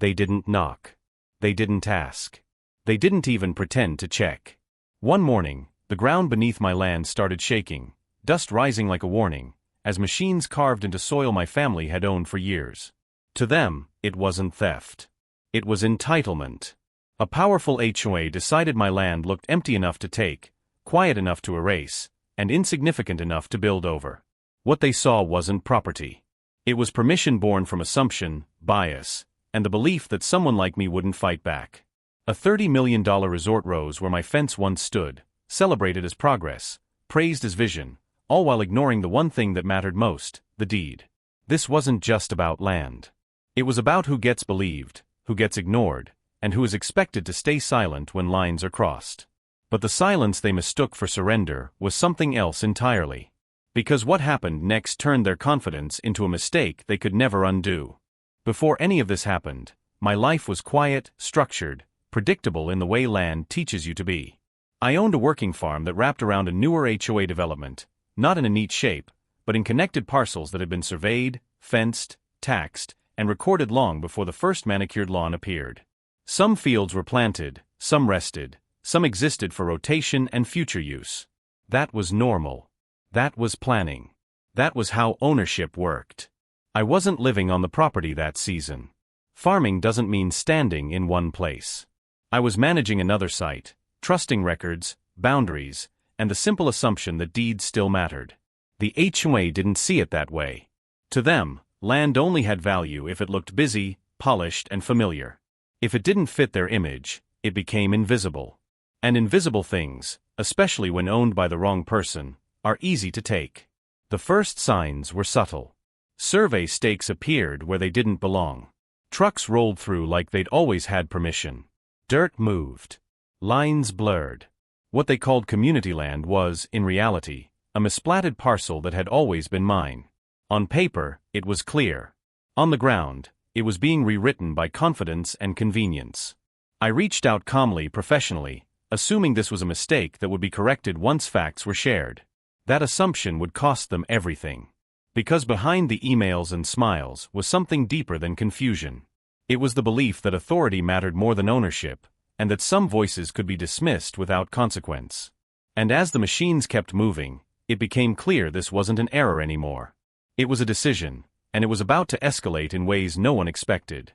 They didn't knock. They didn't ask. They didn't even pretend to check. One morning, the ground beneath my land started shaking, dust rising like a warning, as machines carved into soil my family had owned for years. To them, it wasn't theft. It was entitlement. A powerful HOA decided my land looked empty enough to take, quiet enough to erase, and insignificant enough to build over. What they saw wasn't property. It was permission born from assumption, bias, and the belief that someone like me wouldn't fight back. A $30 million resort rose where my fence once stood, celebrated as progress, praised as vision, all while ignoring the one thing that mattered most, the deed. This wasn't just about land. It was about who gets believed, who gets ignored, and who is expected to stay silent when lines are crossed. But the silence they mistook for surrender was something else entirely. Because what happened next turned their confidence into a mistake they could never undo. Before any of this happened, my life was quiet, structured, predictable in the way land teaches you to be. I owned a working farm that wrapped around a newer HOA development, not in a neat shape, but in connected parcels that had been surveyed, fenced, taxed, and recorded long before the first manicured lawn appeared. Some fields were planted, some rested, some existed for rotation and future use. That was normal. That was planning. That was how ownership worked. I wasn't living on the property that season. Farming doesn't mean standing in one place. I was managing another site, trusting records, boundaries, and the simple assumption that deeds still mattered. The HOA didn't see it that way. To them, land only had value if it looked busy, polished, and familiar. If it didn't fit their image, it became invisible. And invisible things, especially when owned by the wrong person, are easy to take. The first signs were subtle. Survey stakes appeared where they didn't belong. Trucks rolled through like they'd always had permission. Dirt moved. Lines blurred. What they called community land was, in reality, a misplatted parcel that had always been mine. On paper, it was clear. On the ground, it was being rewritten by confidence and convenience. I reached out calmly, professionally, assuming this was a mistake that would be corrected once facts were shared. That assumption would cost them everything. Because behind the emails and smiles was something deeper than confusion. It was the belief that authority mattered more than ownership, and that some voices could be dismissed without consequence. And as the machines kept moving, it became clear this wasn't an error anymore. It was a decision, and it was about to escalate in ways no one expected.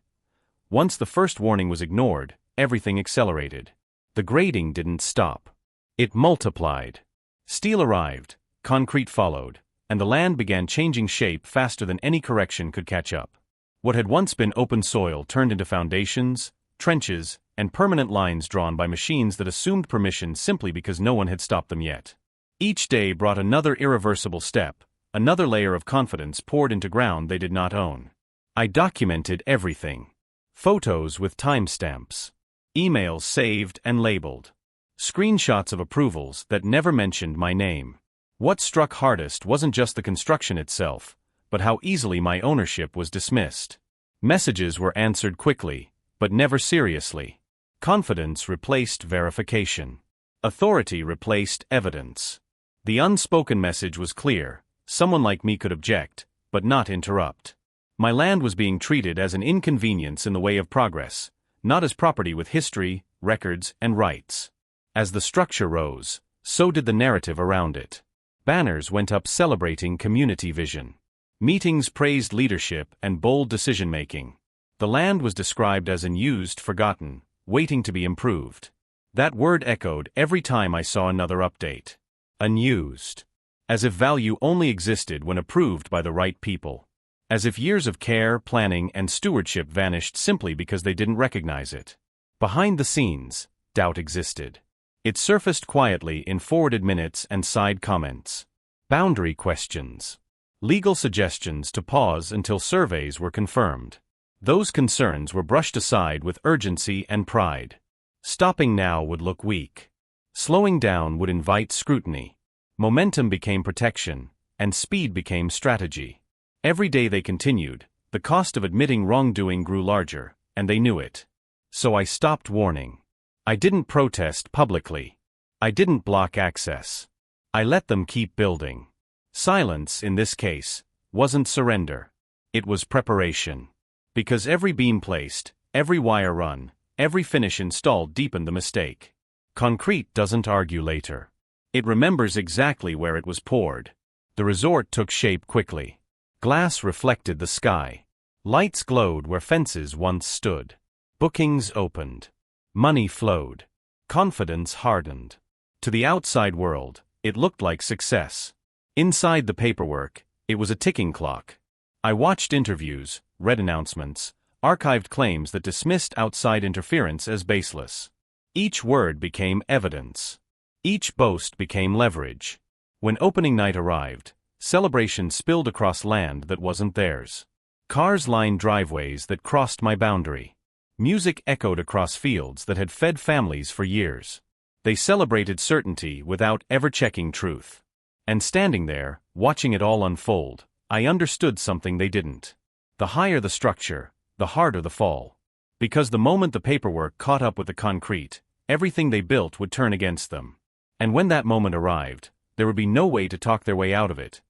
Once the first warning was ignored, everything accelerated. The grading didn't stop. It multiplied. Steel arrived, concrete followed, and the land began changing shape faster than any correction could catch up. What had once been open soil turned into foundations, trenches, and permanent lines drawn by machines that assumed permission simply because no one had stopped them yet. Each day brought another irreversible step, another layer of confidence poured into ground they did not own. I documented everything. Photos with timestamps. Emails saved and labeled. Screenshots of approvals that never mentioned my name. What struck hardest wasn't just the construction itself, but how easily my ownership was dismissed. Messages were answered quickly, but never seriously. Confidence replaced verification. Authority replaced evidence. The unspoken message was clear: someone like me could object, but not interrupt. My land was being treated as an inconvenience in the way of progress, not as property with history, records, and rights. As the structure rose, so did the narrative around it. Banners went up celebrating community vision. Meetings praised leadership and bold decision-making. The land was described as unused, forgotten, waiting to be improved. That word echoed every time I saw another update. Unused. As if value only existed when approved by the right people. As if years of care, planning, and stewardship vanished simply because they didn't recognize it. Behind the scenes, doubt existed. It surfaced quietly in forwarded minutes and side comments. Boundary questions. Legal suggestions to pause until surveys were confirmed. Those concerns were brushed aside with urgency and pride. Stopping now would look weak. Slowing down would invite scrutiny. Momentum became protection, and speed became strategy. Every day they continued, the cost of admitting wrongdoing grew larger, and they knew it. So I stopped warning. I didn't protest publicly. I didn't block access. I let them keep building. Silence, in this case, wasn't surrender. It was preparation. Because every beam placed, Every wire run, every finish installed deepened the mistake. Concrete doesn't argue later. It remembers exactly where it was poured. The resort took shape quickly. Glass reflected the sky. Lights glowed where fences once stood. Bookings opened. Money flowed. Confidence hardened. To the outside world, it looked like success. Inside the paperwork, it was a ticking clock. I watched interviews, read announcements, archived claims that dismissed outside interference as baseless. Each word became evidence. Each boast became leverage. When opening night arrived, celebration spilled across land that wasn't theirs. Cars lined driveways that crossed my boundary. Music echoed across fields that had fed families for years. They celebrated certainty without ever checking truth. And standing there, watching it all unfold, I understood something they didn't. The higher the structure, the harder the fall. Because the moment the paperwork caught up with the concrete, everything they built would turn against them. And when that moment arrived, there would be no way to talk their way out of it.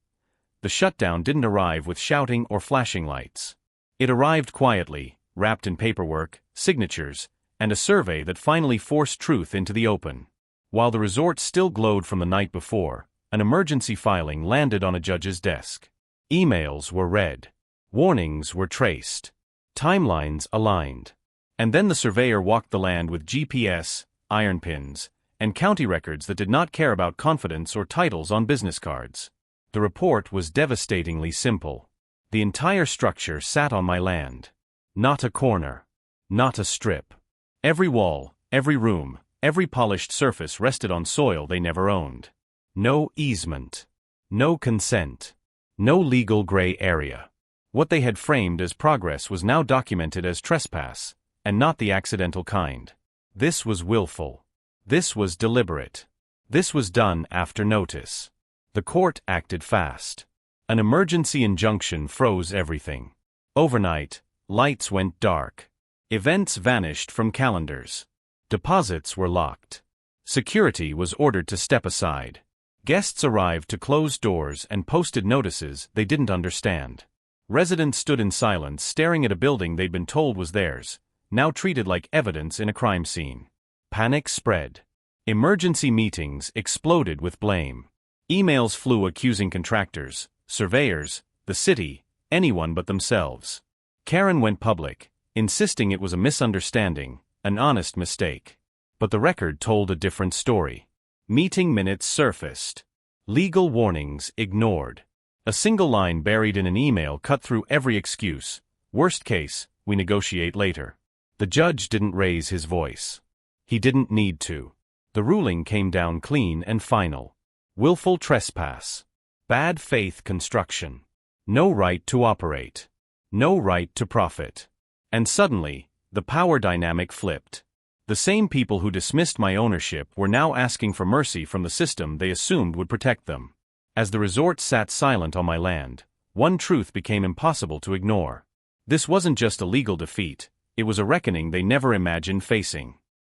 The shutdown didn't arrive with shouting or flashing lights. It arrived quietly, wrapped in paperwork, signatures, and a survey that finally forced truth into the open. While the resort still glowed from the night before, an emergency filing landed on a judge's desk. Emails were read. Warnings were traced. Timelines aligned. And then the surveyor walked the land with GPS, iron pins, and county records that did not care about confidence or titles on business cards. The report was devastatingly simple. The entire structure sat on my land. Not a corner. Not a strip. Every wall, every room, every polished surface rested on soil they never owned. No easement. No consent. No legal gray area. What they had framed as progress was now documented as trespass, and not the accidental kind. This was willful. This was deliberate. This was done after notice. The court acted fast. An emergency injunction froze everything. Overnight, lights went dark. Events vanished from calendars. Deposits were locked. Security was ordered to step aside. Guests arrived to close doors and posted notices they didn't understand. Residents stood in silence staring at a building they'd been told was theirs, now treated like evidence in a crime scene. Panic spread. Emergency meetings exploded with blame. Emails flew accusing contractors, surveyors, the city, anyone but themselves. Karen went public, insisting it was a misunderstanding, an honest mistake. But the record told a different story. Meeting minutes surfaced. Legal warnings ignored. A single line buried in an email cut through every excuse. Worst case, we negotiate later. The judge didn't raise his voice. He didn't need to. The ruling came down clean and final. Willful trespass. Bad faith construction. No right to operate. No right to profit. And suddenly, the power dynamic flipped. The same people who dismissed my ownership were now asking for mercy from the system they assumed would protect them. As the resort sat silent on my land, one truth became impossible to ignore. This wasn't just a legal defeat, it was a reckoning they never imagined facing.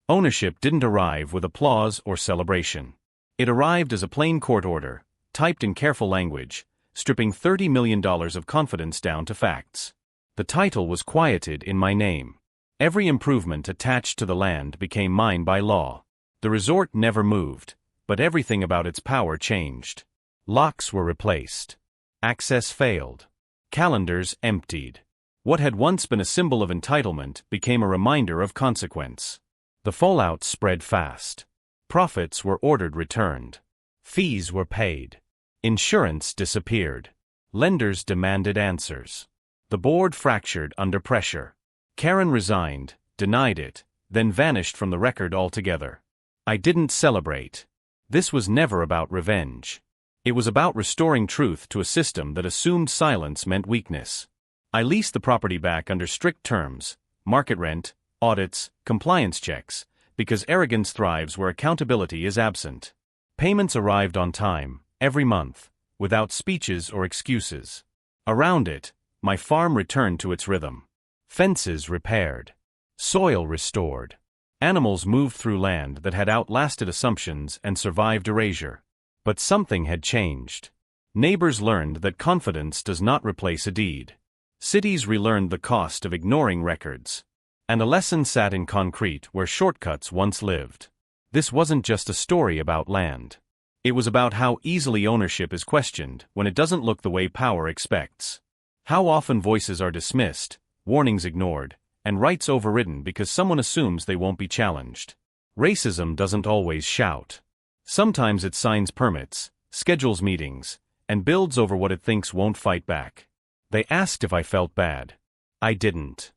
Ownership didn't arrive with applause or celebration. It arrived as a plain court order, typed in careful language, stripping $30 million of confidence down to facts. The title was quieted in my name. Every improvement attached to the land became mine by law. The resort never moved, but everything about its power changed. Locks were replaced. Access failed. Calendars emptied. What had once been a symbol of entitlement became a reminder of consequence. The fallout spread fast. Profits were ordered returned. Fees were paid. Insurance disappeared. Lenders demanded answers. The board fractured under pressure. Karen resigned, denied it, then vanished from the record altogether. I didn't celebrate. This was never about revenge. It was about restoring truth to a system that assumed silence meant weakness. I leased the property back under strict terms, market rent, audits, compliance checks, because arrogance thrives where accountability is absent. Payments arrived on time, every month, without speeches or excuses. Around it, my farm returned to its rhythm. Fences repaired. Soil restored. Animals moved through land that had outlasted assumptions and survived erasure. But something had changed. Neighbors learned that confidence does not replace a deed. Cities relearned the cost of ignoring records. And a lesson sat in concrete where shortcuts once lived. This wasn't just a story about land. It was about how easily ownership is questioned when it doesn't look the way power expects. How often voices are dismissed, warnings ignored, and rights overridden because someone assumes they won't be challenged. Racism doesn't always shout. Sometimes it signs permits, schedules meetings, and builds over what it thinks won't fight back. They asked if I felt bad. I didn't.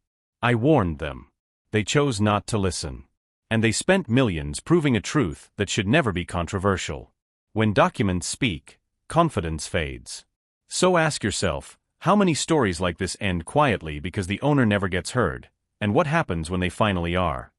I warned them. They chose not to listen. And they spent millions proving a truth that should never be controversial. When documents speak, confidence fades. So ask yourself, how many stories like this end quietly because the owner never gets heard, and what happens when they finally are?